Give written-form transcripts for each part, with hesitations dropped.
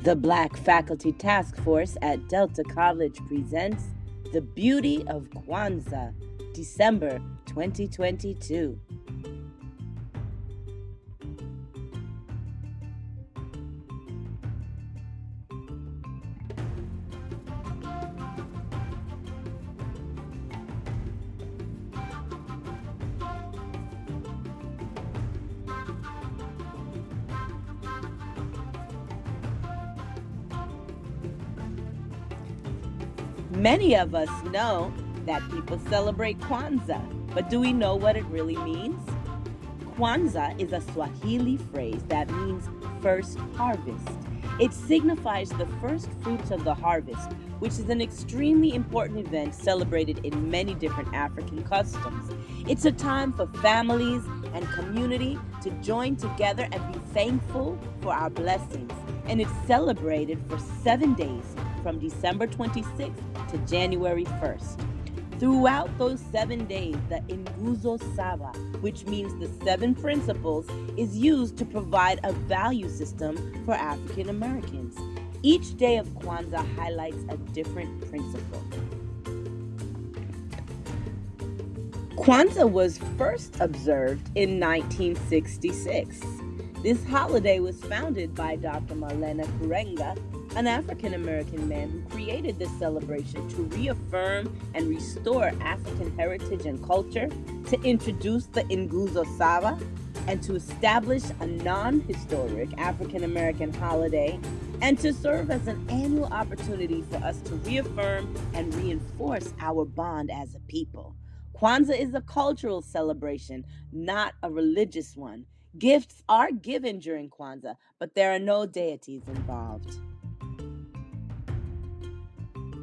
The Black Faculty Task Force at Delta College presents The Beauty of Kwanzaa, December 2022. Many of us know that people celebrate Kwanzaa, but do we know what it really means? Kwanzaa is a Swahili phrase that means first harvest. It signifies the first fruits of the harvest, which is an extremely important event celebrated in many different African customs. It's a time for families and community to join together and be thankful for our blessings. And it's celebrated for 7 days from December 26th to January 1st. Throughout those 7 days, the Nguzo Saba, which means the 7 principles, is used to provide a value system for African Americans. Each day of Kwanzaa highlights a different principle. Kwanzaa was first observed in 1966. This holiday was founded by Dr. Marlena Kurenga, an African-American man who created this celebration to reaffirm and restore African heritage and culture, to introduce the Nguzo Saba, and to establish a non-historic African-American holiday, and to serve as an annual opportunity for us to reaffirm and reinforce our bond as a people. Kwanzaa is a cultural celebration, not a religious one. Gifts are given during Kwanzaa, but there are no deities involved.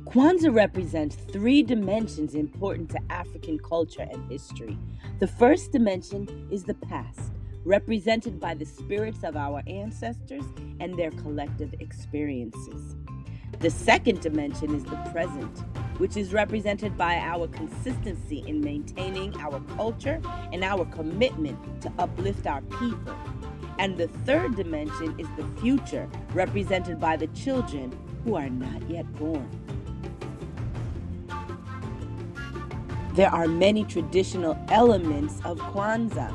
Kwanzaa represents 3 dimensions important to African culture and history. The first dimension is the past, represented by the spirits of our ancestors and their collective experiences. The second dimension is the present, which is represented by our consistency in maintaining our culture and our commitment to uplift our people. And the third dimension is the future, represented by the children who are not yet born. There are many traditional elements of Kwanzaa,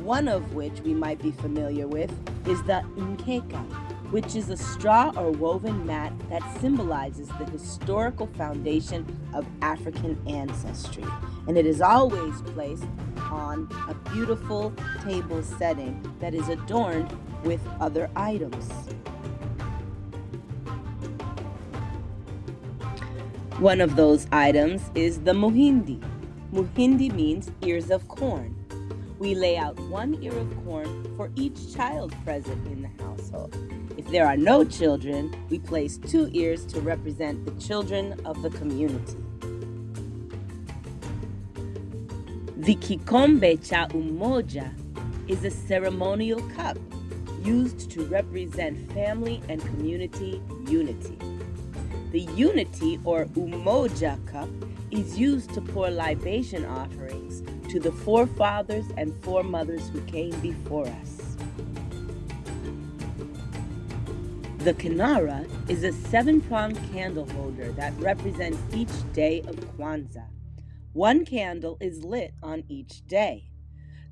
one of which we might be familiar with is the mkeka, which is a straw or woven mat that symbolizes the historical foundation of African ancestry. And it is always placed on a beautiful table setting that is adorned with other items. One of those items is the muhindi. Muhindi means ears of corn. We lay out 1 ear of corn for each child present in the household. If there are no children, we place 2 ears to represent the children of the community. The kikombe cha umoja is a ceremonial cup used to represent family and community unity. The unity or umoja cup is used to pour libation offerings to the forefathers and foremothers who came before us. The kinara is a 7-pronged candle holder that represents each day of Kwanzaa. 1 candle is lit on each day.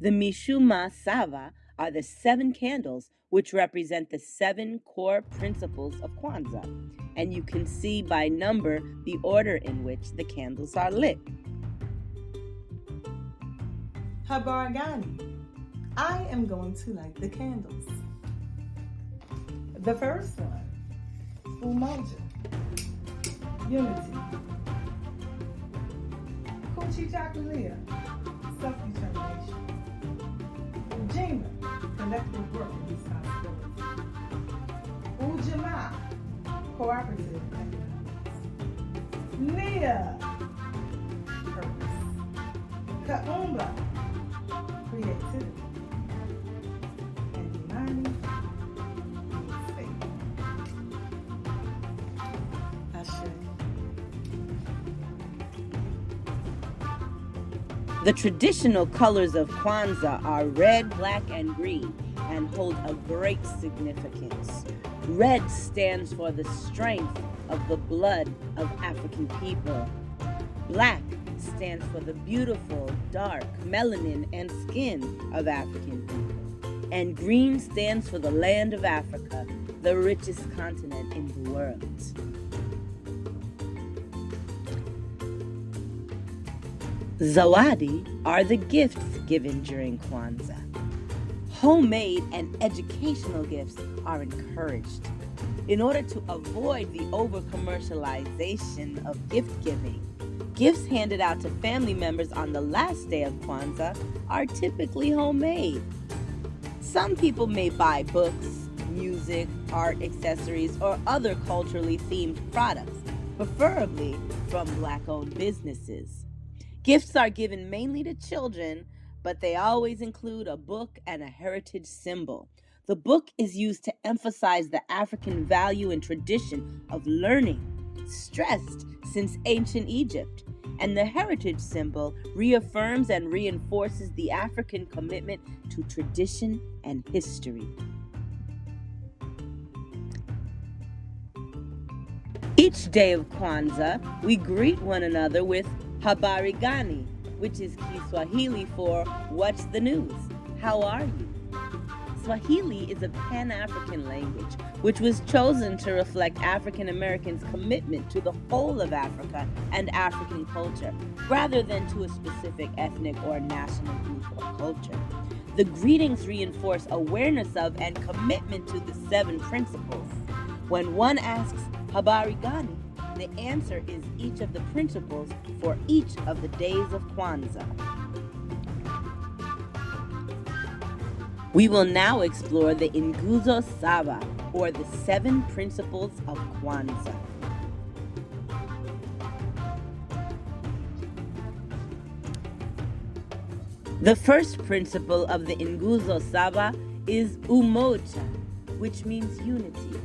The mishuma sava are the 7 candles which represent the 7 core principles of Kwanzaa, and you can see by number the order in which the candles are lit. Habargani. I am going to light the candles. The first one, umoja, unity. Kuchichakulia, self-determination. Ujima, collective work and responsibility. Ujamaa, cooperative economics. Nia, purpose. Kaumba, creativity. And Imani, faith. Ashe. The traditional colors of Kwanzaa are red, black, and green, and hold a great significance. Red stands for the strength of the blood of African people. Black stands for the beautiful, dark melanin and skin of African people. And green stands for the land of Africa, the richest continent in the world. Zawadi are the gifts given during Kwanzaa. Homemade and educational gifts are encouraged. In order to avoid the over-commercialization of gift giving, gifts handed out to family members on the last day of Kwanzaa are typically homemade. Some people may buy books, music, art accessories, or other culturally themed products, preferably from Black-owned businesses. Gifts are given mainly to children, but they always include a book and a heritage symbol. The book is used to emphasize the African value and tradition of learning, stressed since ancient Egypt, and the heritage symbol reaffirms and reinforces the African commitment to tradition and history. Each day of Kwanzaa, we greet one another with Habari Gani, which is Kiswahili for "What's the news? How are you?" Swahili is a Pan-African language which was chosen to reflect African Americans' commitment to the whole of Africa and African culture, rather than to a specific ethnic or national group or culture. The greetings reinforce awareness of and commitment to the 7 principles. When one asks Habari Gani, the answer is each of the principles for each of the days of Kwanzaa. We will now explore the Nguzo Saba, or the 7 principles of Kwanzaa. The first principle of the Nguzo Saba is umoja, which means unity.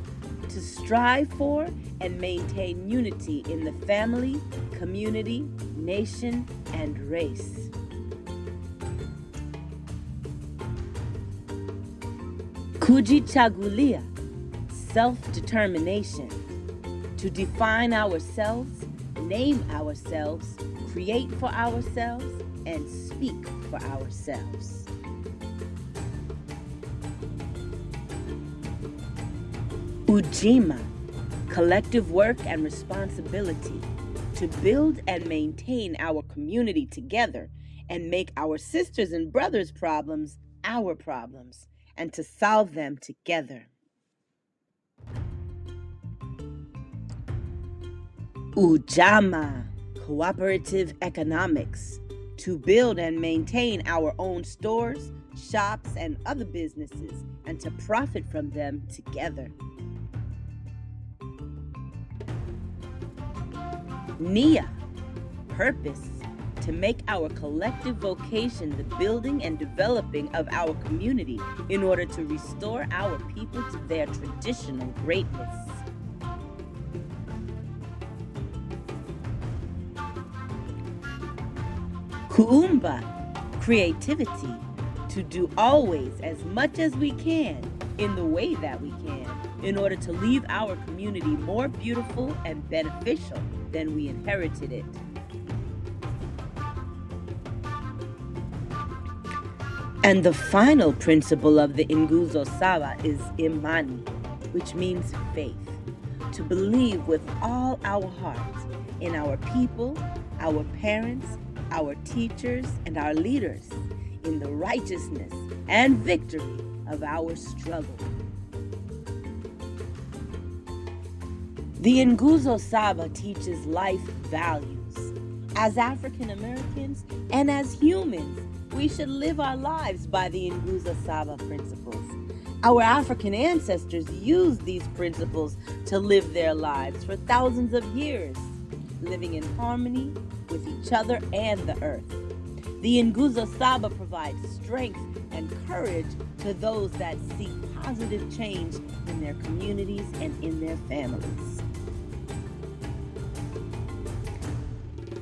To strive for and maintain unity in the family, community, nation, and race. Kujichagulia, self-determination. To define ourselves, name ourselves, create for ourselves, and speak for ourselves. Ujima, collective work and responsibility. To build and maintain our community together and make our sisters and brothers' problems our problems, and to solve them together. Ujamaa, cooperative economics. To build and maintain our own stores, shops, and other businesses, and to profit from them together. Nia, purpose. To make our collective vocation the building and developing of our community in order to restore our people to their traditional greatness. Kuumba, creativity. To do always as much as we can in the way that we can in order to leave our community more beautiful and beneficial than we inherited it. And the final principle of the Nguzo Saba is imani, which means faith. To believe with all our hearts in our people, our parents, our teachers, and our leaders, in the righteousness and victory of our struggle. The Nguzo Saba teaches life values. As African Americans and as humans, we should live our lives by the Nguzo Saba principles. Our African ancestors used these principles to live their lives for thousands of years, living in harmony with each other and the earth. The Nguzo Saba provides strength and courage to those that seek positive change in their communities and in their families.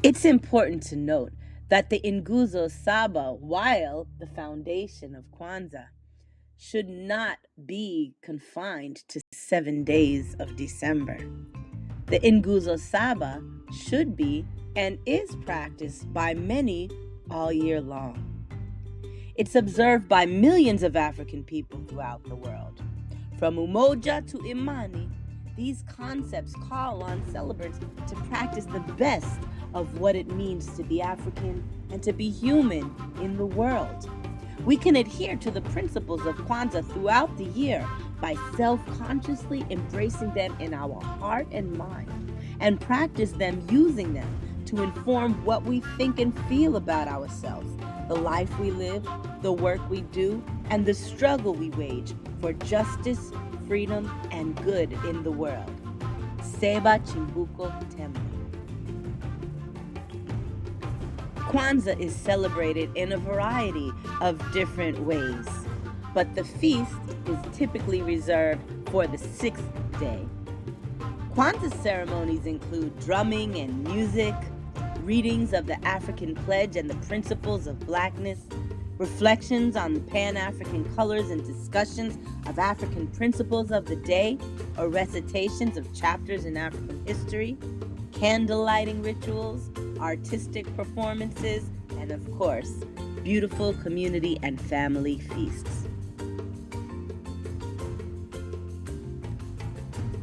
It's important to note that the Nguzo Saba, while the foundation of Kwanzaa, should not be confined to 7 days of December. The Nguzo Saba should be and is practiced by many all year long. It's observed by millions of African people throughout the world. From Umoja to Imani, these concepts call on celebrants to practice the best of what it means to be African and to be human in the world. We can adhere to the principles of Kwanzaa throughout the year by self-consciously embracing them in our heart and mind, and practice them using them to inform what we think and feel about ourselves, the life we live, the work we do, and the struggle we wage for justice, freedom, and good in the world. Seba Chimbuko Tembe. Kwanzaa is celebrated in a variety of different ways, but the feast is typically reserved for the 6th day. Kwanzaa ceremonies include drumming and music, readings of the African pledge and the principles of Blackness, reflections on the Pan-African colors and discussions of African principles of the day, or recitations of chapters in African history, candle lighting rituals, artistic performances, and of course, beautiful community and family feasts.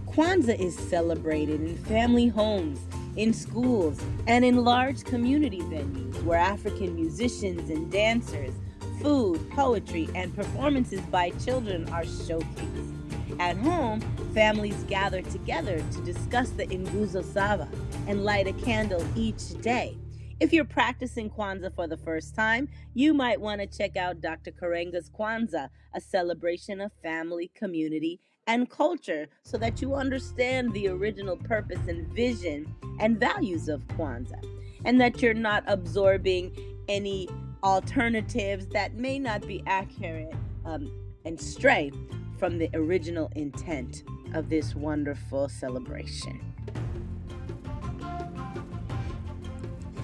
Kwanzaa is celebrated in family homes, in schools, and in large community venues where African musicians and dancers, food, poetry, and performances by children are showcased. At home, families gather together to discuss the Nguzo Saba and light a candle each day. If you're practicing Kwanzaa for the first time, you might want to check out Dr. Karenga's Kwanzaa, a celebration of family, community, and culture, so that you understand the original purpose and vision and values of Kwanzaa, and that you're not absorbing any alternatives that may not be accurate and stray from the original intent of this wonderful celebration.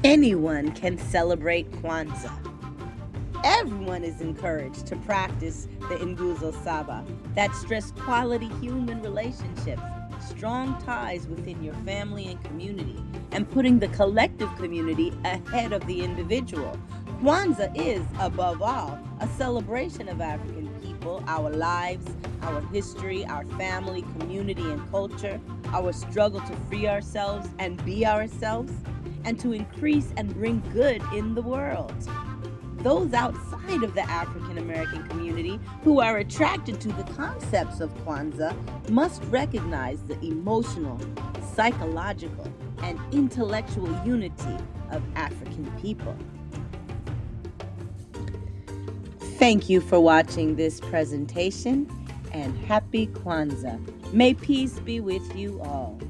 Anyone can celebrate Kwanzaa. Everyone is encouraged to practice the Nguzo Saba that stress quality human relationships, strong ties within your family and community, and putting the collective community ahead of the individual. Kwanzaa is, above all, a celebration of African people, our lives, our history, our family, community, and culture, our struggle to free ourselves and be ourselves, and to increase and bring good in the world. Those outside of the African American community who are attracted to the concepts of Kwanzaa must recognize the emotional, psychological, and intellectual unity of African people. Thank you for watching this presentation, and happy Kwanzaa. May peace be with you all.